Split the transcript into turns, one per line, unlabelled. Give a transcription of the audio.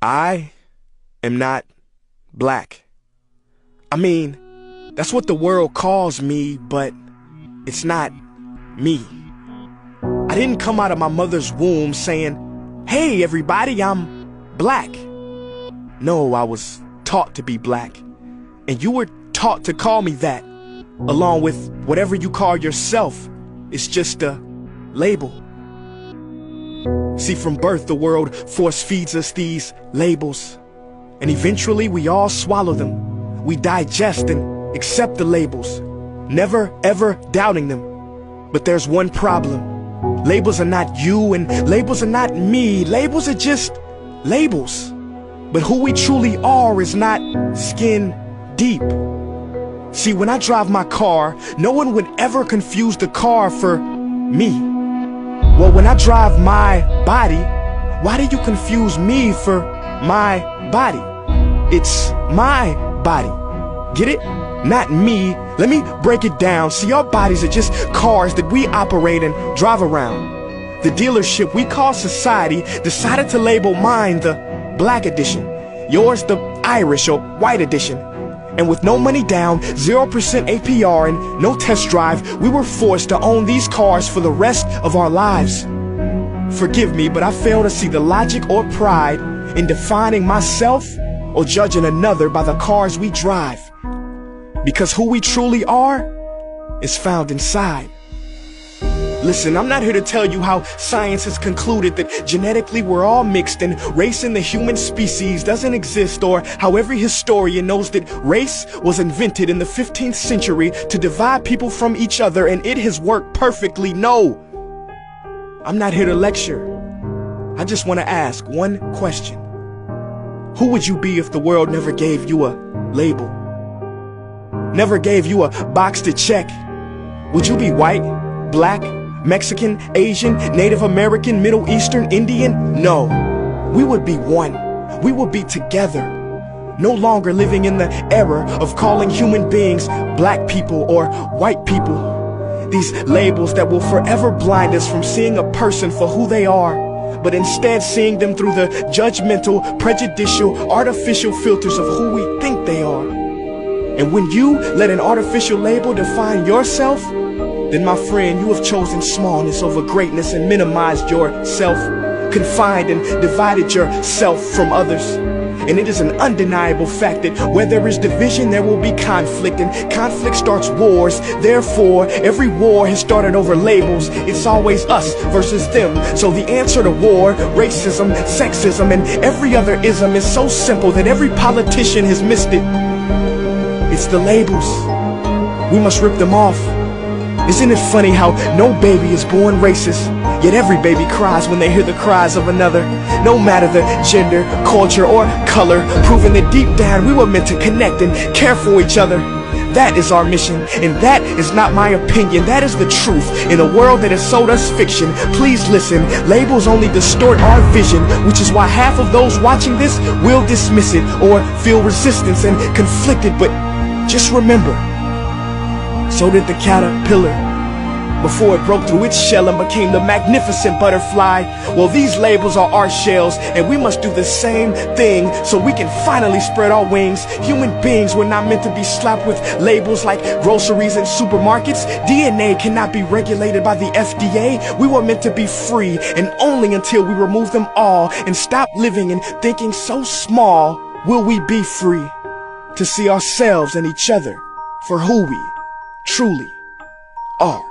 I am not black. I mean, that's what the world calls me, but it's not me. I didn't come out of my mother's womb saying, "Hey everybody, I'm black." No, I was taught to be black, and you were taught to call me that, along with whatever you call yourself. It's just a label. See, from birth the world force feeds us these labels, and eventually we all swallow them. We digest and accept the labels, never ever doubting them. But there's one problem. Labels are not you, and labels are not me. Labels are just labels. But who we truly are is not skin deep. See, when I drive my car, no one would ever confuse the car for me. Well, when I drive my body, why do you confuse me for my body? It's my body. Get it? Not me. Let me break it down. See, our bodies are just cars that we operate and drive around. The dealership we call society decided to label mine the black edition, yours the Irish or white edition. And with no money down, 0% APR, and no test drive, we were forced to own these cars for the rest of our lives. Forgive me, but I fail to see the logic or pride in defining myself or judging another by the cars we drive. Because who we truly are is found inside. Listen, I'm not here to tell you how science has concluded that genetically we're all mixed and race in the human species doesn't exist, or how every historian knows that race was invented in the 15th century to divide people from each other and it has worked perfectly. No, I'm not here to lecture. I just want to ask one question. Who would you be if the world never gave you a label? Never gave you a box to check? Would you be white, black, Mexican, Asian, Native American, Middle Eastern, Indian? No, we would be one. We would be together. No longer living in the era of calling human beings black people or white people. These labels that will forever blind us from seeing a person for who they are, but instead seeing them through the judgmental, prejudicial, artificial filters of who we think they are. And when you let an artificial label define yourself, then my friend, you have chosen smallness over greatness and minimized yourself, confined and divided yourself from others. And it is an undeniable fact that where there is division, there will be conflict, and conflict starts wars. Therefore, every war has started over labels. It's always us versus them. So the answer to war, racism, sexism, and every other ism is so simple that every politician has missed it. It's the labels. We must rip them off. Isn't it funny how no baby is born racist, yet every baby cries when they hear the cries of another, no matter the gender, culture, or color, proving that deep down we were meant to connect and care for each other. That is our mission, and that is not my opinion. That is the truth. In a world that has sold us fiction, please listen, labels only distort our vision, which is why half of those watching this will dismiss it or feel resistance and conflicted. But just remember, so did the caterpillar before it broke through its shell and became the magnificent butterfly. Well, these labels are our shells, and we must do the same thing so we can finally spread our wings. Human beings were not meant to be slapped with labels like groceries and supermarkets. DNA cannot be regulated by the FDA. We were meant to be free, and only until we remove them all and stop living and thinking so small will we be free to see ourselves and each other for who we truly are.